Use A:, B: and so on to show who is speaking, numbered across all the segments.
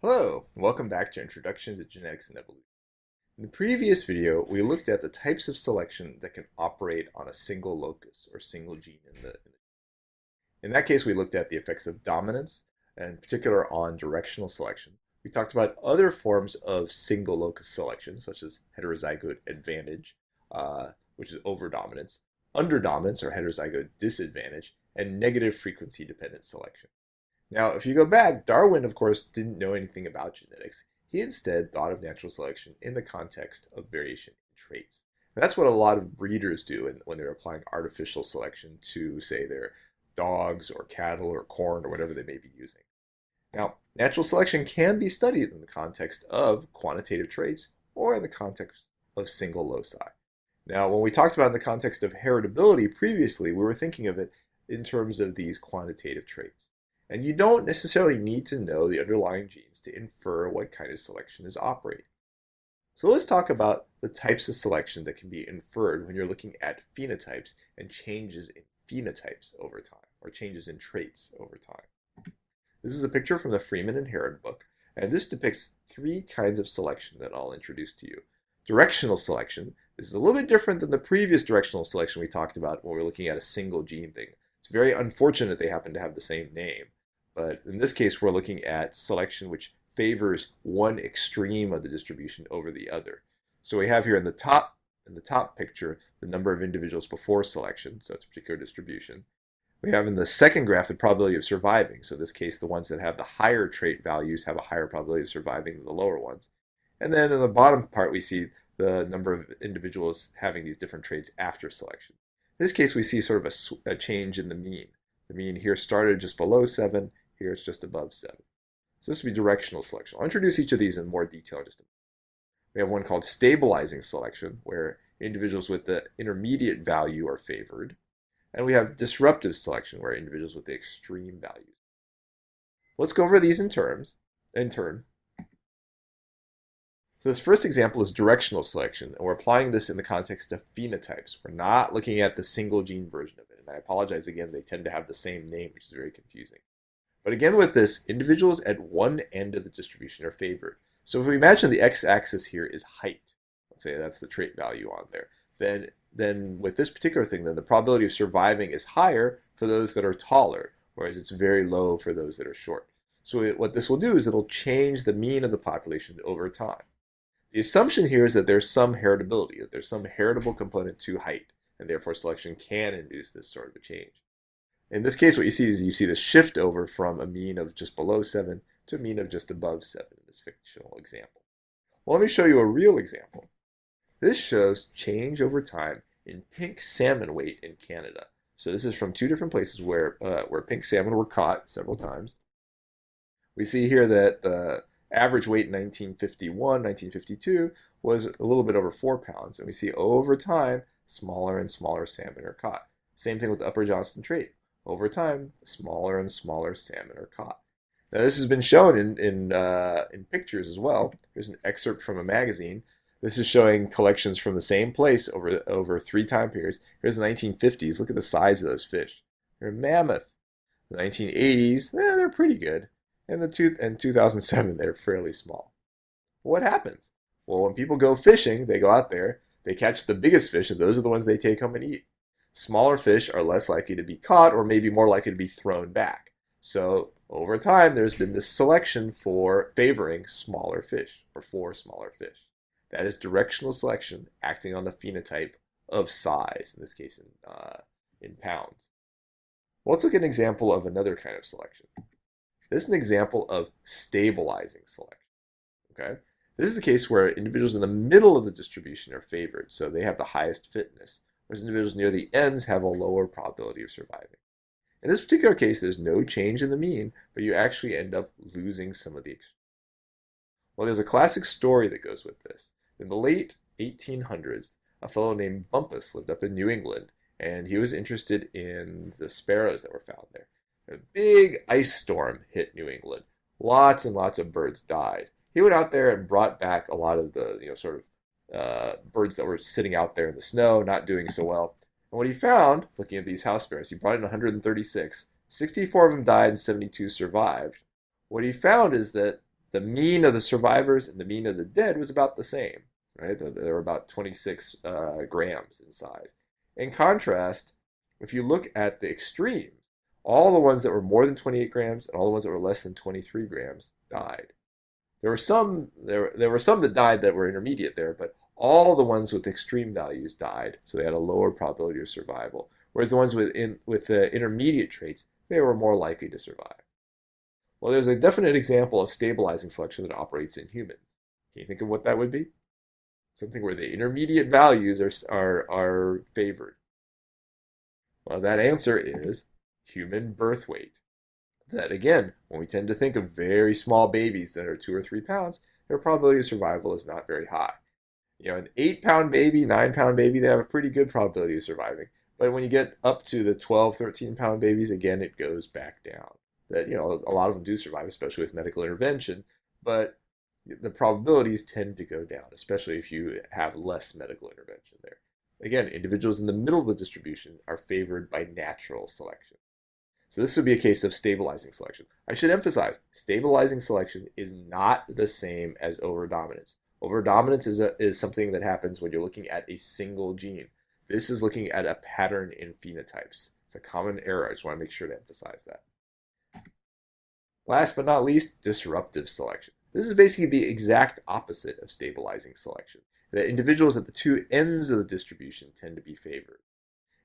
A: Hello, and welcome back to Introduction to Genetics and Evolution. In the previous video, we looked at the types of selection that can operate on a single locus or single gene in that case, we looked at the effects of dominance, and in particular on directional selection. We talked about other forms of single locus selection, such as heterozygote advantage, which is overdominance, underdominance or heterozygote disadvantage, and negative frequency dependent selection. Now, if you go back, Darwin, of course, didn't know anything about genetics. He instead thought of natural selection in the context of variation in traits. And that's what a lot of breeders do when they're applying artificial selection to, say, their dogs or cattle or corn or whatever they may be using. Now, natural selection can be studied in the context of quantitative traits or in the context of single loci. Now, when we talked about in the context of heritability previously, we were thinking of it in terms of these quantitative traits. And you don't necessarily need to know the underlying genes to infer what kind of selection is operating. So let's talk about the types of selection that can be inferred when you're looking at phenotypes and changes in phenotypes over time, or changes in traits over time. This is a picture from the Freeman and Heron book, and this depicts three kinds of selection that I'll introduce to you. Directional selection. This is a little bit different than the previous directional selection we talked about when we were looking at a single gene thing. It's very unfortunate they happen to have the same name. But in this case, we're looking at selection which favors one extreme of the distribution over the other. So we have here in the top picture, the number of individuals before selection, so it's a particular distribution. We have in the second graph the probability of surviving. So in this case, the ones that have the higher trait values have a higher probability of surviving than the lower ones. And then in the bottom part, we see the number of individuals having these different traits after selection. In this case, we see sort of a change in the mean. The mean here started just below 7. Here it's just above 7. So this would be directional selection. I'll introduce each of these in more detail in just a moment. We have one called stabilizing selection, where individuals with the intermediate value are favored. And we have disruptive selection, where individuals with the extreme values. Let's go over these in turn. So this first example is directional selection, and we're applying this in the context of phenotypes. We're not looking at the single gene version of it. And I apologize again, they tend to have the same name, which is very confusing. But again with this, individuals at one end of the distribution are favored. So if we imagine the x-axis here is height, let's say that's the trait value on there, then with this particular thing, then the probability of surviving is higher for those that are taller, whereas it's very low for those that are short. So what this will do is it'll change the mean of the population over time. The assumption here is that there's some heritability, that there's some heritable component to height, and therefore selection can induce this sort of a change. In this case, what you see is you see the shift over from a mean of just below 7 to a mean of just above 7 in this fictional example. Well, let me show you a real example. This shows change over time in pink salmon weight in Canada. So this is from two different places where pink salmon were caught several times. We see here that the average weight in 1951, 1952 was a little bit over 4 pounds. And we see over time, smaller and smaller salmon are caught. Same thing with the Upper Johnston trait. Over time, smaller and smaller salmon are caught. Now, this has been shown in pictures as well. Here's an excerpt from a magazine. This is showing collections from the same place over 3 time periods. Here's the 1950s. Look at the size of those fish. They're mammoth. The 1980s, they're pretty good. And in 2007, they're fairly small. What happens? Well, when people go fishing, they go out there, they catch the biggest fish, and those are the ones they take home and eat. Smaller fish are less likely to be caught or maybe more likely to be thrown back. So over time, there's been this selection for favoring smaller fish or for smaller fish. That is directional selection acting on the phenotype of size, in this case in pounds. Well, let's look at an example of another kind of selection. This is an example of stabilizing selection. Okay? This is the case where individuals in the middle of the distribution are favored, so they have the highest fitness, whereas individuals near the ends have a lower probability of surviving. In this particular case, there's no change in the mean, but you actually end up losing some of the extremes. Well, there's a classic story that goes with this. In the late 1800s, a fellow named Bumpus lived up in New England, and he was interested in the sparrows that were found there. A big ice storm hit New England. Lots and lots of birds died. He went out there and brought back a lot of the birds that were sitting out there in the snow, not doing so well. And what he found, looking at these house sparrows, he brought in 136. 64 of them died and 72 survived. What he found is that the mean of the survivors and the mean of the dead was about the same, right? They were about 26 grams in size. In contrast, if you look at the extremes, all the ones that were more than 28 grams and all the ones that were less than 23 grams died. There were some that died that were intermediate there, but all the ones with extreme values died, so they had a lower probability of survival. Whereas the ones with the intermediate traits, they were more likely to survive. Well, there's a definite example of stabilizing selection that operates in humans. Can you think of what that would be? Something where the intermediate values are favored. Well, that answer is human birth weight. That again, when we tend to think of very small babies that are 2 or 3 pounds, their probability of survival is not very high. You know, an 8-pound baby, 9-pound baby, they have a pretty good probability of surviving. But when you get up to the 12, 13-pound babies, again, it goes back down. That, you know, a lot of them do survive, especially with medical intervention, but the probabilities tend to go down, especially if you have less medical intervention there. Again, individuals in the middle of the distribution are favored by natural selection. So this would be a case of stabilizing selection. I should emphasize, stabilizing selection is not the same as overdominance. Overdominance is something that happens when you're looking at a single gene. This is looking at a pattern in phenotypes. It's a common error. I just want to make sure to emphasize that. Last but not least, disruptive selection. This is basically the exact opposite of stabilizing selection. That individuals at the two ends of the distribution tend to be favored.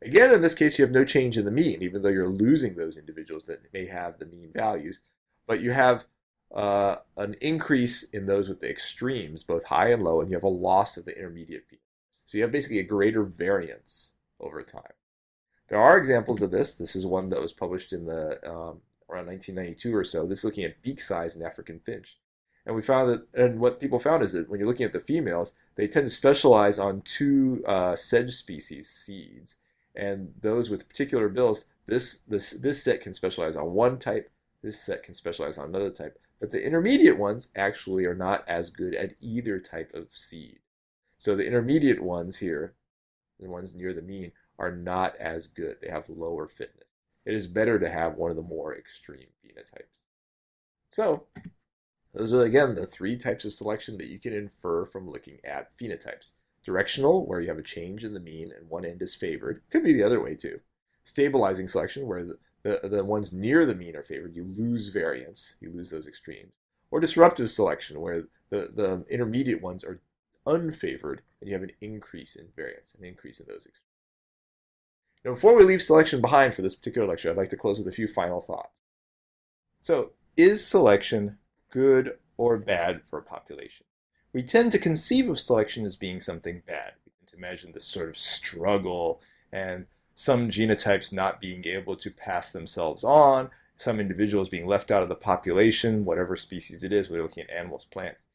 A: Again, in this case, you have no change in the mean, even though you're losing those individuals that may have the mean values. But you have an increase in those with the extremes, both high and low, and you have a loss of the intermediate phenotypes. So you have basically a greater variance over time. There are examples of this. This is one that was published in the around 1992 or so. This is looking at beak size in African finch. And we found that, and what people found is that when you're looking at the females, they tend to specialize on 2 sedge species seeds. And those with particular bills, this set can specialize on one type, this set can specialize on another type. But the intermediate ones actually are not as good at either type of seed. So the intermediate ones here, the ones near the mean, are not as good. They have lower fitness. It is better to have one of the more extreme phenotypes. So those are, again, the 3 types of selection that you can infer from looking at phenotypes. Directional, where you have a change in the mean and one end is favored. Could be the other way too. Stabilizing selection, where the ones near the mean are favored. You lose variance. You lose those extremes. Or disruptive selection, where the intermediate ones are unfavored and you have an increase in variance, an increase in those extremes. Now, before we leave selection behind for this particular lecture, I'd like to close with a few final thoughts. So, is selection good or bad for a population? We tend to conceive of selection as being something bad. We tend to imagine this sort of struggle and some genotypes not being able to pass themselves on, some individuals being left out of the population, whatever species it is, we're looking at animals, plants.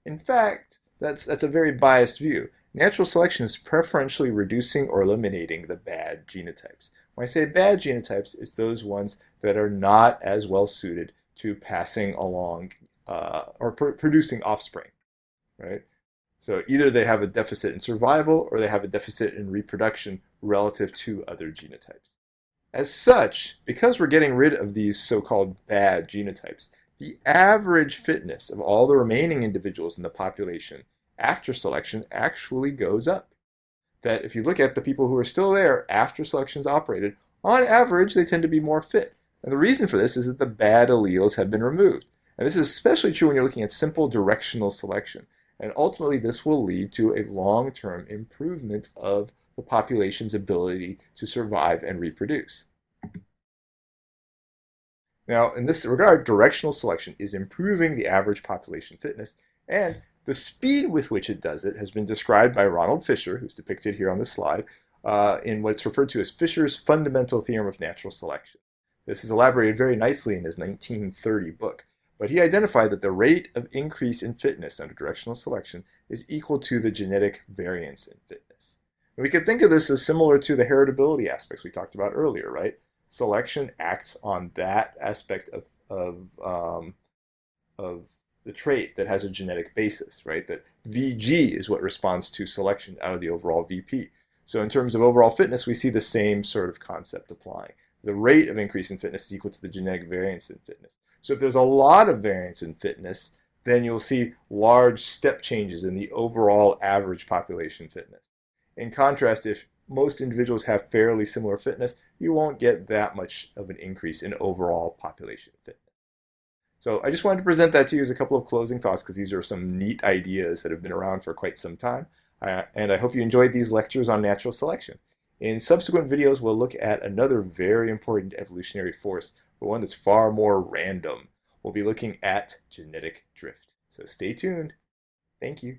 A: In fact, that's a very biased view. Natural selection is preferentially reducing or eliminating the bad genotypes. When I say bad genotypes, it's those ones that are not as well suited to passing along or producing offspring, right? So either they have a deficit in survival or they have a deficit in reproduction relative to other genotypes. As such, because we're getting rid of these so-called bad genotypes, the average fitness of all the remaining individuals in the population after selection actually goes up. That if you look at the people who are still there after selection's operated, on average they tend to be more fit. And the reason for this is that the bad alleles have been removed. And this is especially true when you're looking at simple directional selection. And ultimately this will lead to a long-term improvement of the population's ability to survive and reproduce. Now, in this regard, directional selection is improving the average population fitness, and the speed with which it does it has been described by Ronald Fisher, who's depicted here on this slide, in what's referred to as Fisher's fundamental theorem of natural selection. This is elaborated very nicely in his 1930 book, but he identified that the rate of increase in fitness under directional selection is equal to the genetic variance in fitness. And we could think of this as similar to the heritability aspects we talked about earlier, right? Selection acts on that aspect of the trait that has a genetic basis, right? That VG is what responds to selection out of the overall VP. So in terms of overall fitness, we see the same sort of concept applying. The rate of increase in fitness is equal to the genetic variance in fitness. So if there's a lot of variance in fitness, then you'll see large step changes in the overall average population fitness. In contrast, if most individuals have fairly similar fitness, you won't get that much of an increase in overall population fitness. So I just wanted to present that to you as a couple of closing thoughts because these are some neat ideas that have been around for quite some time. And I hope you enjoyed these lectures on natural selection. In subsequent videos, we'll look at another very important evolutionary force, but one that's far more random. We'll be looking at genetic drift. So stay tuned. Thank you.